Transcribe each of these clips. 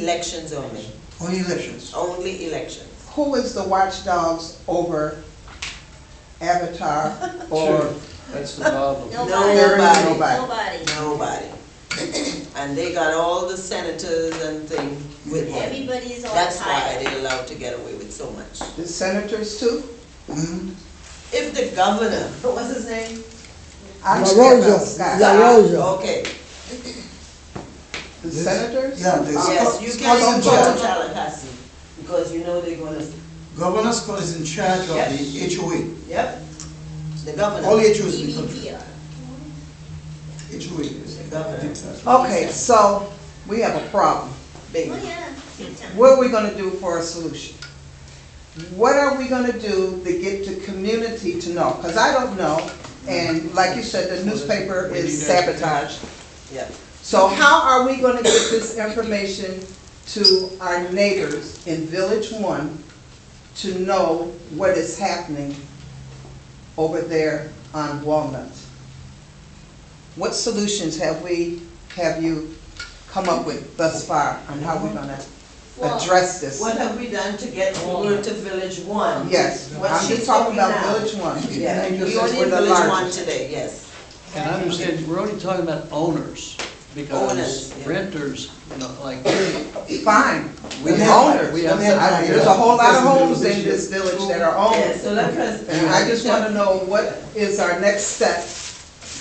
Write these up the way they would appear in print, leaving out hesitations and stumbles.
Elections only, Only elections. only elections. Who is the watchdogs over Avatar or? That's the problem. There is Nobody. nobody. Nobody. And they got all the senators and things with them. Everybody's all That's why tied. they're allowed to get away with so much. The senators too? Mhm. If the governor, what's his name? I'm La scared of Rosa, Scott. La Rosa. Okay, The senators? Yeah, the yes, you Scott can in go to charge. Tallahassee, because you know they're gonna, Governor Scott is in charge of Yep. the HOA. yep, the governor. All HOAs in the country. EVPR. HOA is. The governor. Okay, so we have a problem. Big. Oh, yeah, big time. What are we gonna do for a solution? What are we gonna do to get the community to know? Because I don't know, and like you said, the newspaper is sabotaged. Yeah. So how are we gonna get this information to our neighbors in Village 1 to know what is happening over there on Walnut? What solutions have you come up with thus far on how we're gonna address this? What have we done to get over to Village 1? Yes, What I'm she's just talking about now. Village 1. Yeah, And we this is only where in the Village 1 largest- today, yes. And understand, we're only talking about owners, because Owners, yeah. renters, you know, like, Fine, we the have, owners. we have. There's a whole lot of homes in this village that are Yeah, owned. so let us. And I just wanna know what is our next step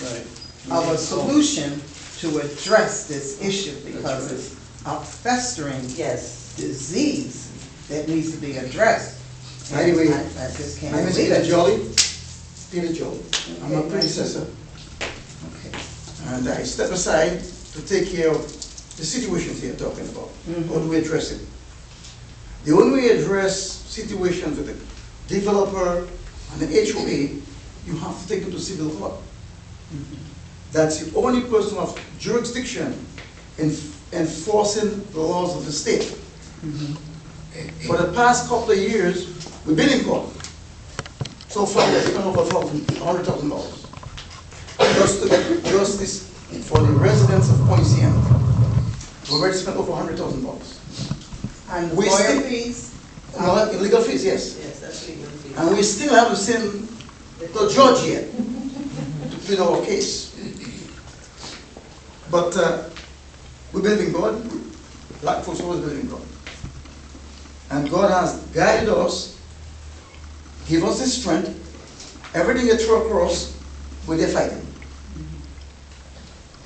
Right. of a solution to address this issue, because it's a festering Yes. disease that needs to be addressed. And Anyway, I just can't My name is believe Peter it. Jolly. Peter Jolly. I'm a Okay. predecessor. Okay. And I step aside to take care of the situations you're talking about. How do we address it? The only way you address situations with the developer and the HOA, you have to take them to civil court. That's the only person of jurisdiction in enforcing the laws of the state. For the past couple of years, we've been in court. So far, we've spent over $100,000 just to get justice for the residents of Poinciana. We've already spent over $100,000. And the We lawyer still- fees? No, legal fees, yes. Yes, that's legal fee. And we still haven't seen the judge yet to plead our case. But we believe in God. Black folks always believe in God. And God has guided us, give us the strength. Everything you throw across, we're there fighting.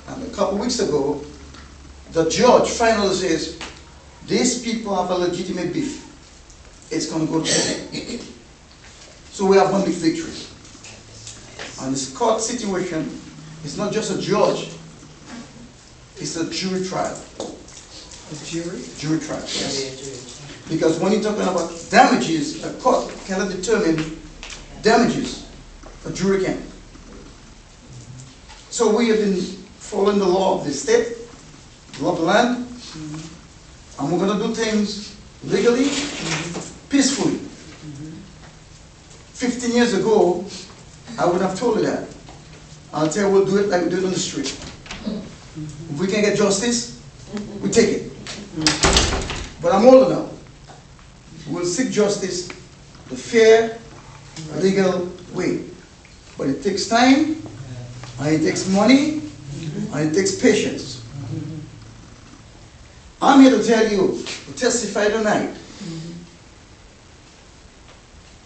And a couple weeks ago, the judge finally says, these people have a legitimate beef. It's going to go to court. So we have one big victory. And this court situation is not just a judge, it's a jury trial. The jury? Jury trial, yes. Because when you're talking about damages, a court cannot determine damages, a jury can. So we have been following the law of the state, the law of the land, and we're going to do things legally, peacefully. 15 years ago, I would have told you that. I'll tell you, we'll do it like we do it on the street. If we can get justice, we take it. But I'm older now. We'll seek justice the fair, legal way. But it takes time, and it takes money, and it takes patience. I'm here to tell you, to testify tonight,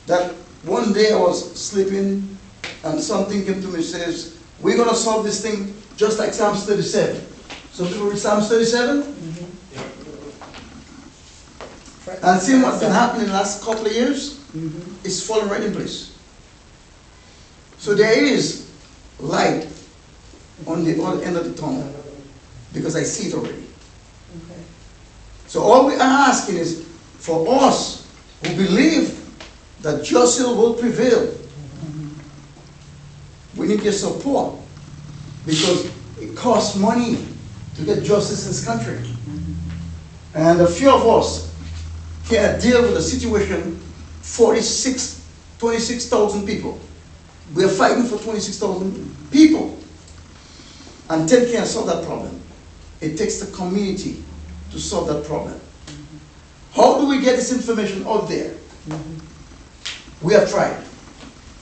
that one day I was sleeping and something came to me and says, we're going to solve this thing just like Psalms 37. Some people read Psalms 37? And seeing what's been happening in the last couple of years, it's falling right in place. So there is light on the other end of the tunnel, because I see it already. Okay. So all we are asking is for us who believe that justice will prevail. We need your support, because it costs money to get justice in this country. And a few of us can deal with the situation, 26,000 people. We are fighting for 26,000 people. And 10 can't solve that problem. It takes the community to solve that problem. How do we get this information out there? We have tried.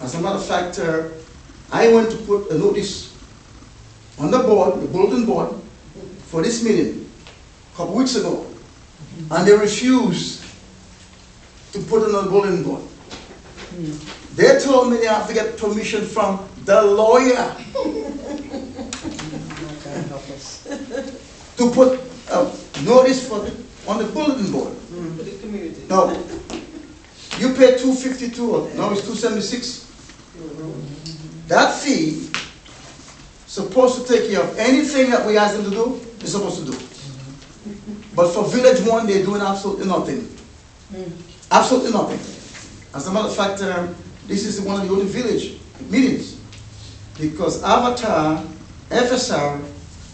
As a matter of fact, I went to put a notice on the board, the bulletin board, for this meeting a couple weeks ago, and they refused to put it on the bulletin board. They told me they have to get permission from the lawyer to put a notice on the bulletin board. For the community. No, you pay $252, now it's $276. That fee supposed to take care of anything that we ask them to do, they're supposed to do. But for Village One, they're doing absolutely nothing. Absolutely nothing. As a matter of fact, this is one of the only village meetings, because Avatar, FSR,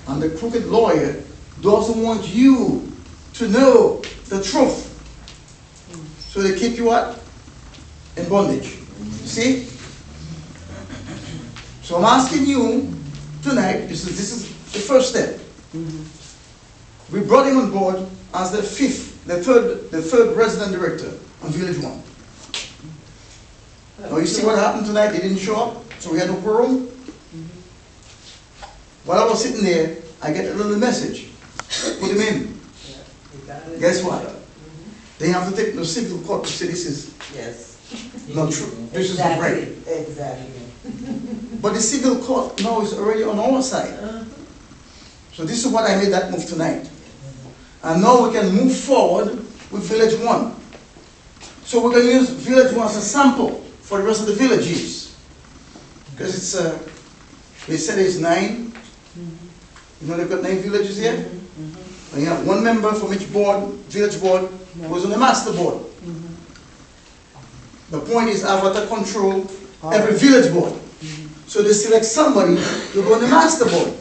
and the crooked lawyer doesn't want you to know the truth. So they keep you what? In bondage. You see? So I'm asking you tonight, this is the first step. We brought him on board as the third resident director on Village One. Now you see what happened tonight? They didn't show up, so we had no quorum. While I was sitting there, I get a little message. Put him in. Guess what? They have to take the civil court to say this is Yes. not true. This is not right. Exactly. But the civil court now is already on our side. So this is what I made that move tonight. And now we can move forward with Village One. So we're going to use Village One as a sample for the rest of the villages. Because it's, they said it's 9. You know they've got 9 villages here? And you have one member from each board, village board, who's on the master board. The point is Avatar control every village board. So they select somebody to go on the master board.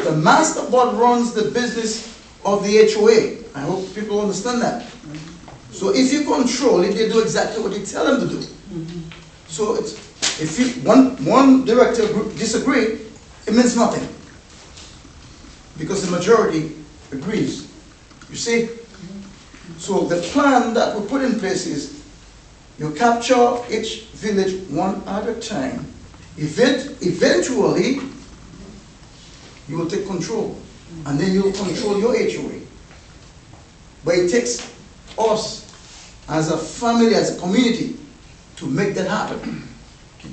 The master board runs the business of the HOA. I hope people understand that. So if you control it, they do exactly what you tell them to do. So it's, if one director group disagree, it means nothing. Because the majority agrees. You see? So the plan that we put in place is you capture each village one at a time. Eventually, you will take control. And then you'll control your HOA. But it takes us as a family, as a community, to make that happen.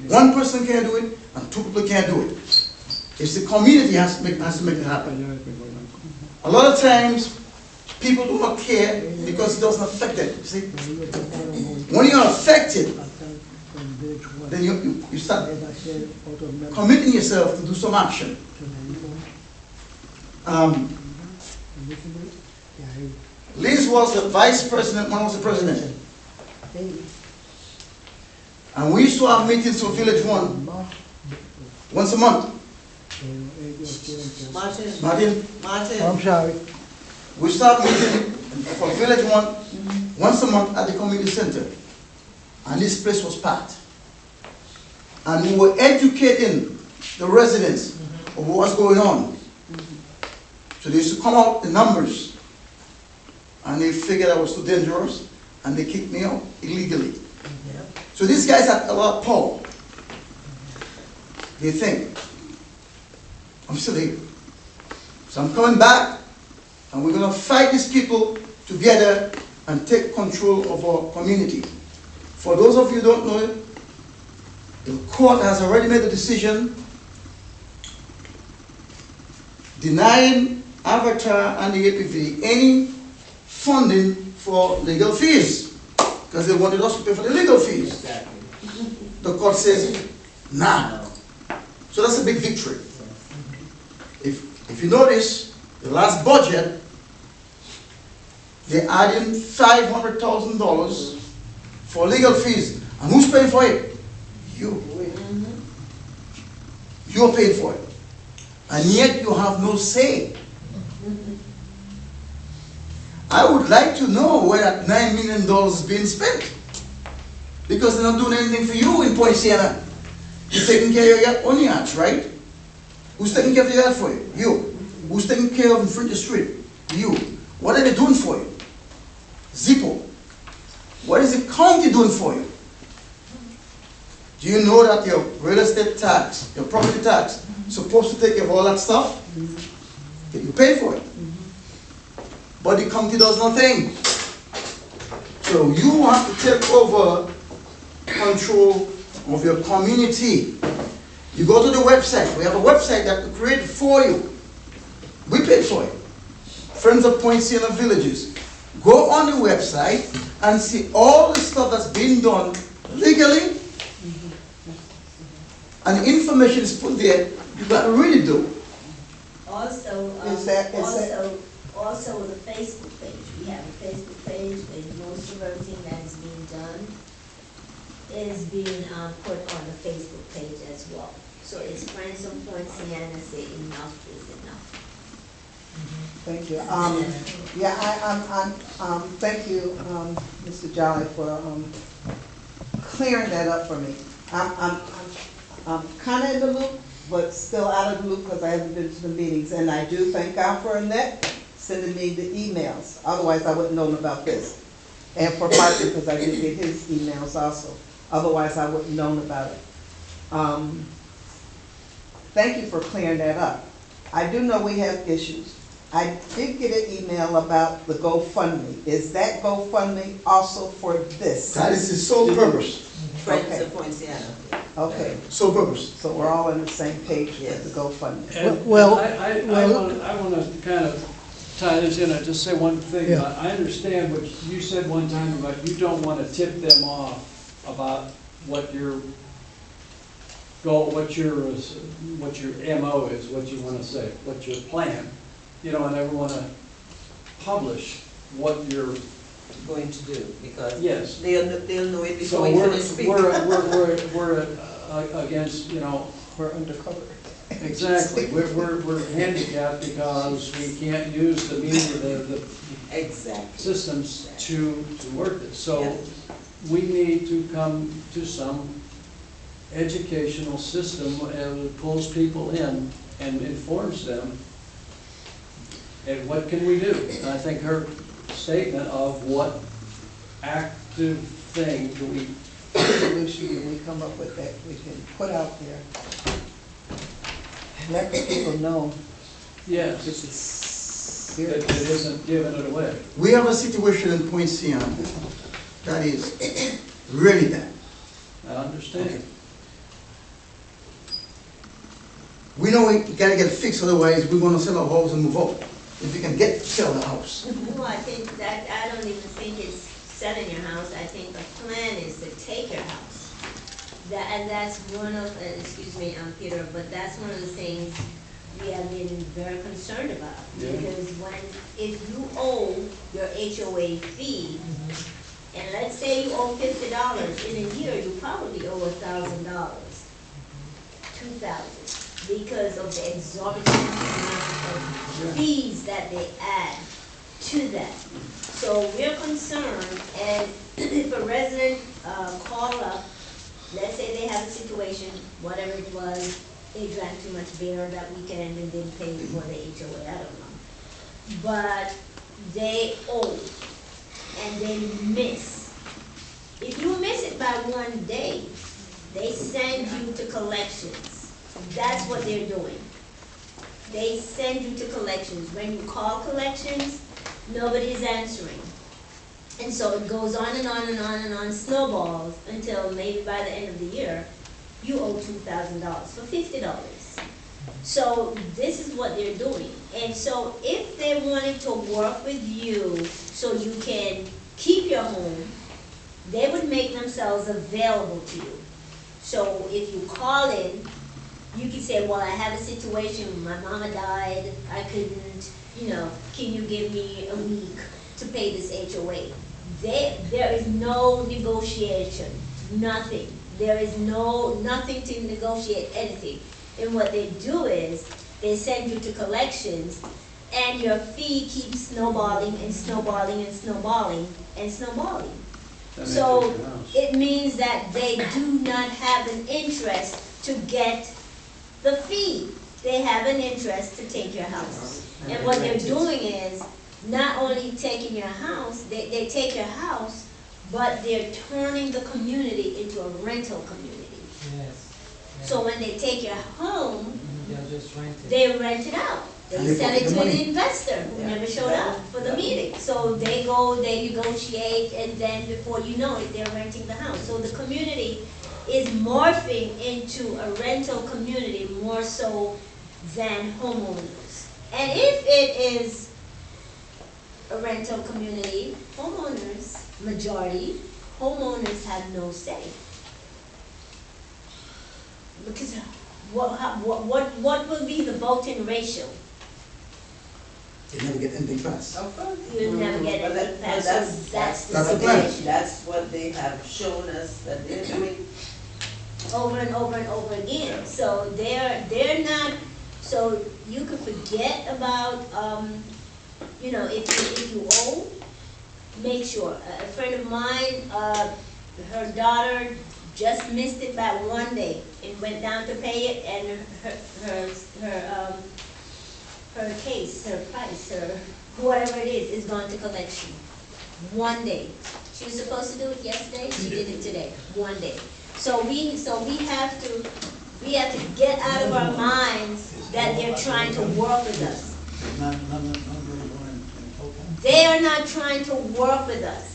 One person can't do it, and 2 people can't do it. It's the community has to make it happen. A lot of times, people do not care because it doesn't affect them. You see? When you're affected, then you start committing yourself to do some action. Liz was the vice president, one was the president. And we used to have meetings for Village One once a month. Martin? I'm sorry. We start meeting for Village One once a month at the community center. And this place was packed. And we were educating the residents of what's going on. So they used to come out the numbers. And they figured I was too dangerous. And they kicked me out illegally. So these guys have a lot of power. They think, I'm still here. So I'm coming back, and we're going to fight these people together and take control of our community. For those of you who don't know it, the court has already made a decision denying Avatar and the APV any funding for legal fees, because they wanted us to pay for the legal fees. The court says, nah. So that's a big victory. If you notice, the last budget, they're adding $500,000 for legal fees. And who's paying for it? You. You're paying for it. And yet you have no say. I would like to know where that $9 million is being spent. Because they're not doing anything for you in Poinciana. You're taking care of your own yards, right? Who's taking care of your yard for you? You. Who's taking care of in front of the street? you. What are they doing for you? Zippo. What is the county doing for you? Do you know that your real estate tax, your property tax, is supposed to take care of all that stuff? You pay for it. But the county does nothing. So you have to take over control of your community. You go to the website. We have a website that we created for you. We paid for it. Friends of Point Siena Villages. Go on the website and see all the stuff that's being done legally. And the information is put there. You got to really do. Also, also the Facebook page. We have a Facebook page where most of everything that is being done is being put on the Facebook page as well. So it's Friends of Point Siena, say enough is enough. Thank you. Thank you, Mr. Jolly, for clearing that up for me. I'm kind of in the loop, but still out of the loop because I haven't been to the meetings. And I do thank God for Annette sending me the emails. Otherwise, I wouldn't know about this. And for Martin, because I did get his emails also. Otherwise, I wouldn't known about it. Thank you for clearing that up. I do know we have issues. I did get an email about the GoFundMe. Is that GoFundMe also for this? That is his sole purpose. Friends Okay. of Point Siena. Okay, Sole purpose. so we're all on the same page with Yes. the GoFundMe. And Well, I want to kind of tie this in and just say one thing. Yeah. I understand what you said one time about you don't want to tip them off about what your goal, what your MO is, what you want to say, what your plan. You know, and never want to publish what you're, Going to do, because yes. they'll know it So before you we're, finish speaking. we're against, you know, We're undercover. exactly. We're handicapped because we can't use the media, the Exactly. systems to work this. So Yes. we need to come to some educational system that pulls people in and informs them. And what can we do? And I think her statement of what active thing do we, Solution that we come up with that we can put out there. And let the people know yes, this is that it serious. isn't giving it away. We have a situation in Point Siena that is really bad. I understand. We know we gotta get it fixed, otherwise we're gonna sell our house and move out. If we can sell the house. No, I think that, I don't even think it's selling your house, I think the plan is to take your house. And that's one of, excuse me, Peter, but that's one of the things we have been very concerned about. Yeah. Because if you owe your HOA fee, and let's say you owe $50, in a year, you probably owe $1,000, $2,000, because of the exorbitant amount of fees that they add to that. So we're concerned, and if a resident call up, let's say they have a situation, whatever it was, they drank too much beer that weekend and didn't pay for the HOA, I don't know. But they owe, and they miss. If you miss it by one day, they send you to collections. That's what they're doing. They send you to collections. When you call collections, nobody's answering. And so it goes on and on and on and on, snowballs, until maybe by the end of the year, you owe $2,000 for $50. So this is what they're doing. And so if they wanted to work with you so you can keep your home, they would make themselves available to you. So if you call in, you can say, well, I have a situation, my mama died, I couldn't, can you give me a week to pay this HOA? There is no negotiation, nothing. There is nothing to negotiate anything. And what they do is, they send you to collections, and your fee keeps snowballing and snowballing and snowballing and snowballing. That makes So it your house. it means that they do not have an interest to get the fee. They have an interest to take your house. And what they're doing is, not only taking your house, they take your house, but they're turning the community into a rental community. Yes. So when they take your home, They'll just rent it. they rent it out. They And they sell pocket it the to an money. investor who Yeah. never showed up for the meeting. So they go, they negotiate, and then before you know it, they're renting the house. So the community is morphing into a rental community more so than homeowners. And if it is a rental community, majority, homeowners have no say. Because what will be the voting ratio? They never get anything passed. Of course. You'll never get But anything that- passed, but so that's the That's the plan. situation. That's what they have shown us that they're doing. Over and over and over again, so they're not, so you could forget about, if you owe, make sure. A friend of mine, her daughter just missed it by one day and went down to pay it, and her case, her price, her, whatever it is gone to collection. One day. She was supposed to do it yesterday, she did it today, one day. So we have to get out of our minds that they're trying to work with us. They are not trying to work with us.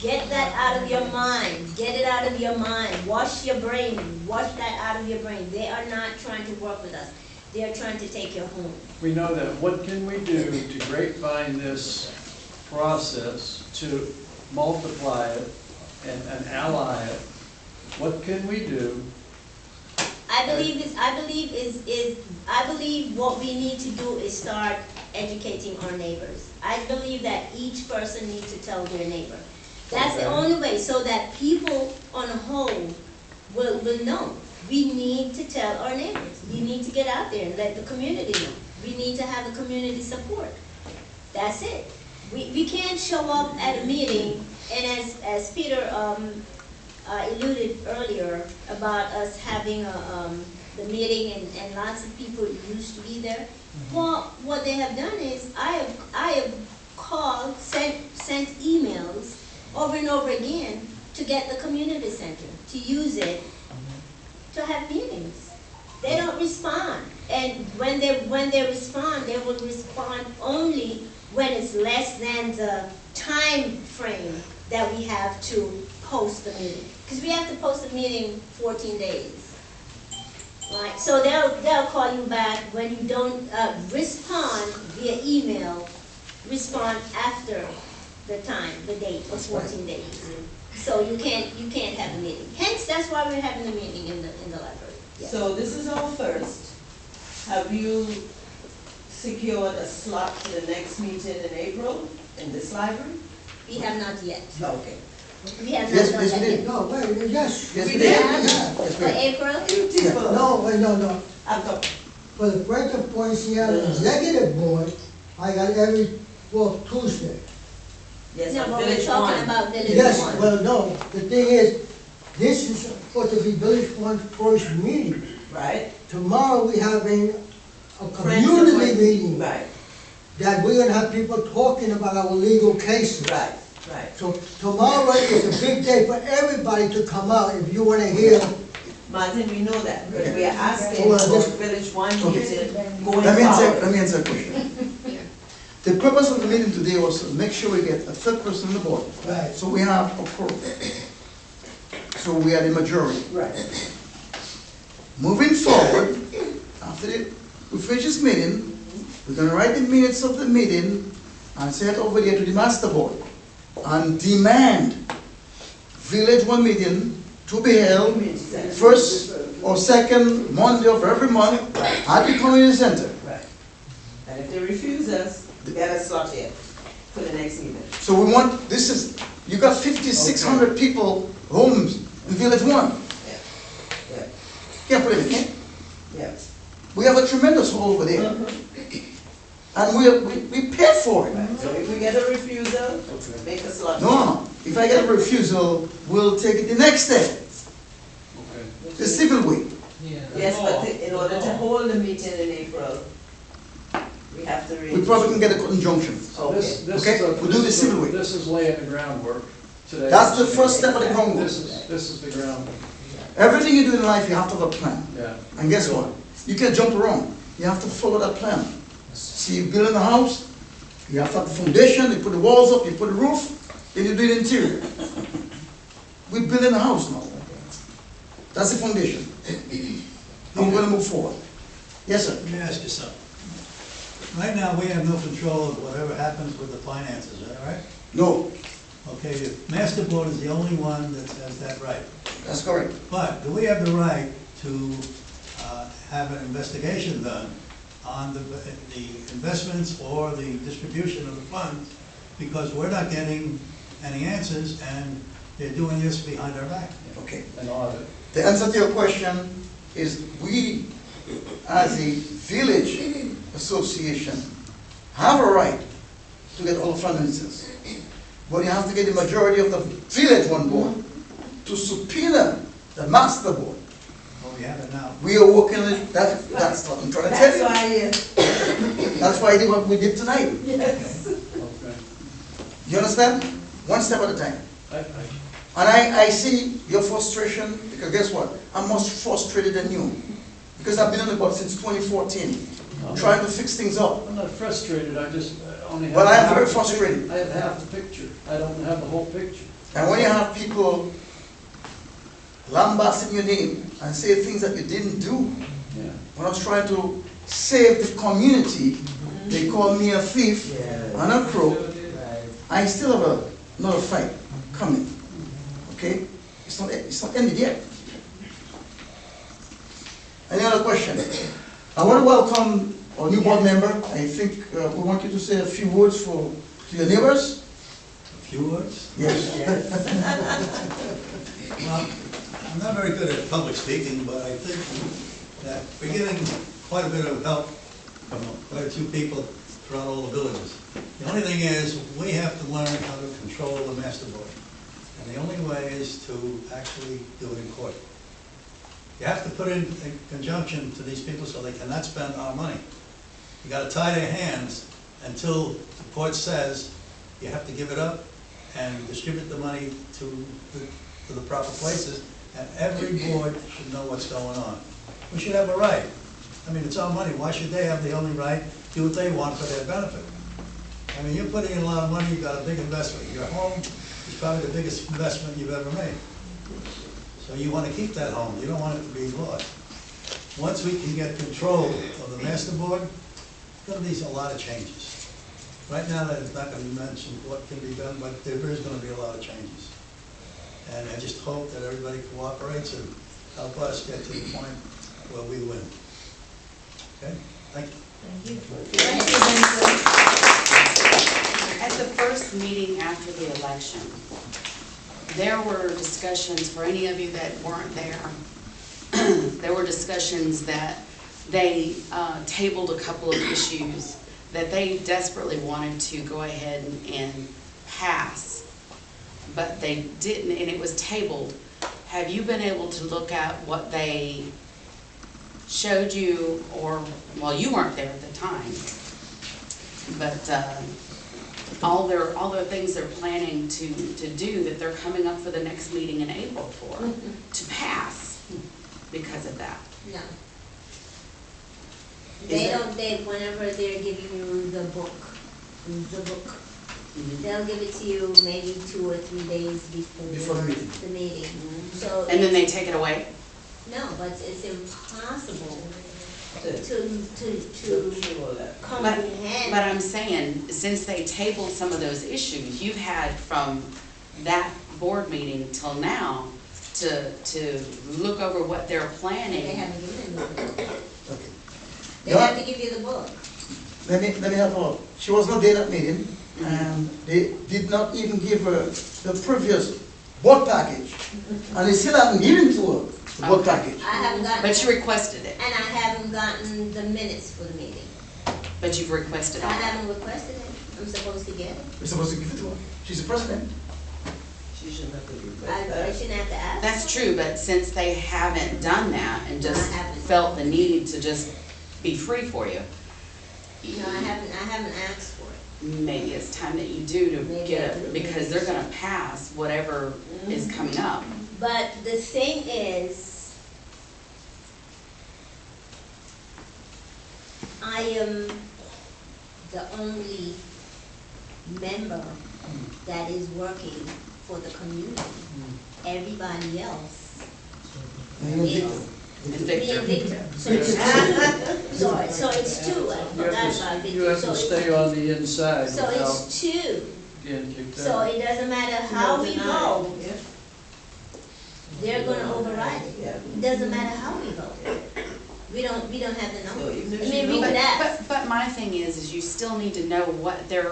Get that out of your mind. Get it out of your mind. Wash your brain. Wash that out of your brain. They are not trying to work with us. They are trying to take your home. We know that. What can we do to grapevine this process, to multiply it and ally it? What can we do? I believe what we need to do is start educating our neighbors. I believe that each person needs to tell their neighbor. That's the Okay. only way, so that people on a whole will know. We need to tell our neighbors. We need to get out there and let the community know. We need to have the community support. That's it. We can't show up at a meeting, and as Peter alluded earlier about us having the meeting and lots of people used to be there. Well, what they have done is I have called, sent emails over and over again to get the community center to use it to have meetings. They don't respond, and when they respond, they will respond only when it's less than the time frame that we have to post the meeting. Because we have to post a meeting 14 days. Right, so they'll call you back when you don't respond via email, respond after the time, the date of 14 days. So you can't have a meeting. Hence, that's why we're having a meeting in the library. Yes. So this is our first. Have you secured a slot for the next meeting in April in this library? We have not yet. Okay. We have Yes, not done yes, that we did. yet. No, wait, yes. Yes, We we did? did. Yeah. Yes, For we April? Beautiful. No, wait, no. I'm talking. For the Breton Point Seattle Executive Board, I got every fourth Tuesday. Yes, No, on but we're Village talking One. about Village Yes, One. well, no, the thing is, this is supposed to be Village One's first meeting. Right? Tomorrow, we having a Friends community of- meeting Right, that we're gonna have people talking about our legal cases. right, right. So tomorrow is a big day for everybody to come out if you wanna hear. Martin, we know that, but we are asking Well, for this- Village One Okay. meeting going Let me answer forward. a question. The purpose of the meeting today was to make sure we get a third person on the board. Right. So we have a quorum. So we are the majority. Right. Moving forward, after we finish this meeting, we're gonna write the minutes of the meeting and send it over there to the master board and demand Village One meeting to be held first or second Monday of every month at the community center. Right. And if they refuse us, we get a slot here for the next meeting. So we want, you got 5,600 people, homes in Village One. Yeah, Can't put it in. yeah. We have a tremendous hall over there. And we paid for it. Right. So if we get a refusal, make a slot. No, if I get a refusal, we'll take it the next day, Okay. the civil way. Yes, but in order to hold the meeting in April, we have to raise. We probably can get a injunction. So this Okay, is a- we'll do the civil way. This is laying the groundwork today. That's the first step of the groundwork. This is the groundwork, Everything you do in life, you have to have a plan. yeah. And guess what? You can't jump around. You have to follow that plan. See, you build a house, you have to have the foundation, you put the walls up, you put the roof, then you do the interior. We're building a house now. That's the foundation. And we're gonna move forward. Yes, sir. Let me ask you something. Right now, we have no control of whatever happens with the finances, is that right? No, Okay, the master board is the only one that has that right. that's correct. But do we have the right to have an investigation done on the investments or the distribution of the funds? Because we're not getting any answers, and they're doing this behind our back. Okay. An audit. The answer to your question is we, as a village association, have a right to get all finances. But you have to get the majority of the village on board to subpoena the master board. Well, we have it now. We are working on it, that's what I'm trying to That's tell you. why, yes. That's why I did what we did tonight. Yes. Okay. You understand? One step at a time. I- And I see your frustration, because guess what? I'm more frustrated than you. Because I've been on the board since 2014, trying to fix things up. I'm not frustrated, I just only have. Well, I am very half the frustrated. pic- I have half the picture, I don't have the whole picture. And when you have people lambasting your name and say things that you didn't do, Yeah. when I was trying to save the community, they called me a thief and a crook. I still have another fight coming. Okay? It's not ended yet. Any other question? I want to welcome our new board member. I think we want you to say a few words to your neighbors. A few words? Yes. Well, I'm not very good at public speaking, but I think that we're getting quite a bit of help from quite a few people throughout all the villages. The only thing is, we have to learn how to control the master board. And the only way is to actually do it in court. You have to put in a conjunction to these people so they cannot spend our money. You gotta tie their hands until the court says you have to give it up and distribute the money to the proper places, and every board should know what's going on. We should have a right. I mean, it's our money, why should they have the only right to do what they want for their benefit? I mean, you're putting in a lot of money, you've got a big investment. Your home is probably the biggest investment you've ever made. So you want to keep that home, you don't want it to be lost. Once we can get control of the master board, there'll be a lot of changes. Right now, that is not going to be mentioned what can be done, but there is going to be a lot of changes. And I just hope that everybody cooperates and help us get to the point where we win. Okay, thank you. At the first meeting after the election, there were discussions, for any of you that weren't there, there were discussions that they tabled a couple of issues that they desperately wanted to go ahead and pass, but they didn't, and it was tabled. Have you been able to look at what they showed you, or, well, you weren't there at the time, but all their things they're planning to do, that they're coming up for the next meeting in April for, to pass because of that? No. Is They it- don't, whenever they're giving you the book, they'll give it to you maybe 2 or 3 days Before before the meeting. the meeting. So, And then they take it away? no, but it's impossible To to show that. comprehend. But I'm saying, since they tabled some of those issues, you've had from that board meeting till now to look over what they're They planning. haven't given you the book. Okay. They You know have what? to give you the book. Let me help her out. She was not there at that meeting, and they did not even give her the previous board package. And they still haven't given to her the board Okay. package. I haven't gotten. But you requested it, And I haven't gotten the minutes for the meeting. but you've requested I all that. haven't requested it. I'm supposed to get it. We're supposed to give it to her. She's the president. She shouldn't have to request I that. shouldn't have to ask. That's true, but since they haven't done that and just I haven't. felt the need to just be free for you. No, I haven't asked for it. maybe it's time that you do to Maybe get a it, little because they're gonna pass whatever is coming up. But the thing is, I am the only member that is working for the community. Everybody else is And me Victor, and Victor. So it's two. Sorry, so it's two. I You have forgot about to, Victor. you have So to it's- stay on the inside So without it's two. getting kicked So out. it doesn't matter how we vote, they're gonna override it. Yeah. It doesn't matter how we vote. We don't have the So number. even I if mean, you we know- could ask. but my thing is you still need to know what their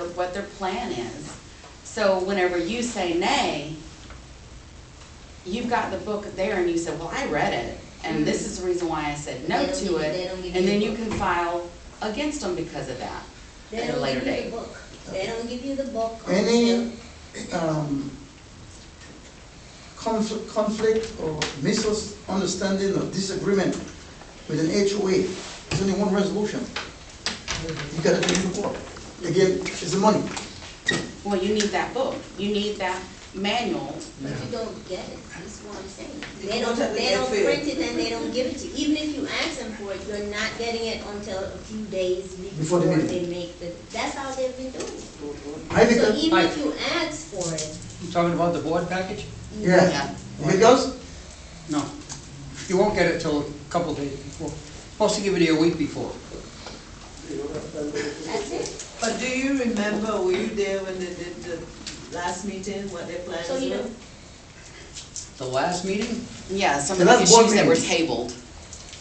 plan is. So whenever you say nay, you've got the book there and you said, well, I read it, and this is the reason why I said no They don't to give- it. they don't give And you then the you book. can file against them because of that They at a don't later give you date. the book. They don't give you the book. Any conflict or misunderstanding or disagreement with an HOA, there's only one resolution. You gotta take it to court. Again, it's the money. Well, you need that book, you need that manual. But you don't get it, that's what I'm saying. You They don't don't, have to they get don't fair. print it and they don't give it to you. Even if you ask them for it, you're not getting it until a few days Before before the meeting. they make the, that's how they've been doing it. I think So that, even if you ask for it, You talking about the board package? yeah. Because, No. You won't get it till a couple of days before. Supposed to give it to you a week before. that's it. But do you remember, were you there when they did the last meeting, what their plans So you were? know, The last meeting? Yeah, some The of the last board issues that were meeting. tabled.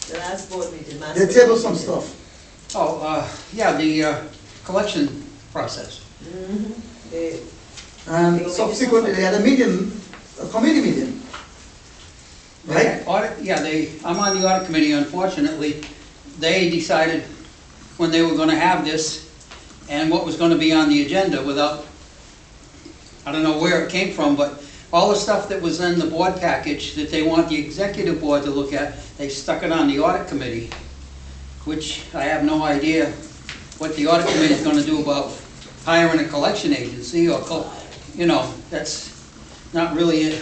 The last board meeting, last. they board tabled some meeting. stuff. Oh, yeah, the collection process. They, And subsequently, they had a meeting, a committee meeting. Right? Yeah, I'm on the audit committee, unfortunately. They decided when they were gonna have this and what was gonna be on the agenda without, I don't know where it came from, but all the stuff that was in the board package that they want the executive board to look at, they stuck it on the audit committee, which I have no idea what the audit committee is gonna do about hiring a collection agency or, that's not really it.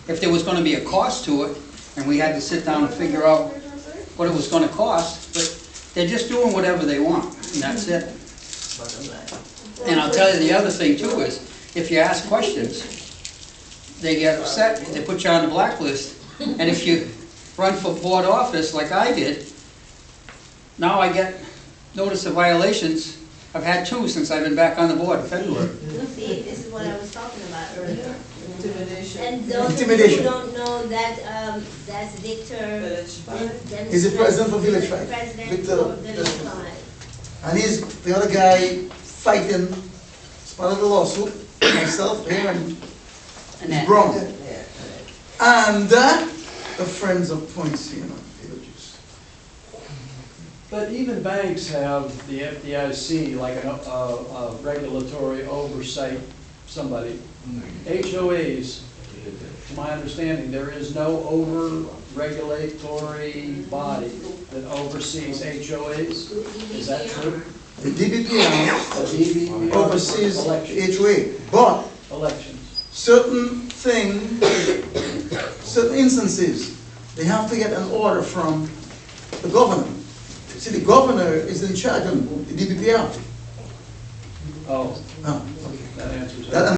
If there was gonna be a cost to it, and we had to sit down and figure out what it was gonna cost, but they're just doing whatever they want, and that's it. bottom line. And I'll tell you the other thing too is, if you ask questions, they get upset, they put you on the blacklist, and if you run for board office like I did, now I get notice of violations. I've had 2 since I've been back on the board in February. see, this is what I was talking about earlier. Intimidation. And those of you Intimidation. who don't know that, that's Victor. Village Five. He's the president of Village Five. President Victor of Village Justin. Five. And he's the other guy fighting, as part of the lawsuit, myself, him, and Annette. Brown. Yeah, And the Friends of Points, villages. But even banks have the FDIC, like a regulatory oversight, somebody. HOAs, to my understanding, there is no over-regulatory body that oversees HOAs. Is that true? The DBPR The DBPR oversees Elections. HOA, but Elections. certain instances, they have to get an order from the governor. See, the governor is in charge of the DBPR. Oh, Ah, that answers it. that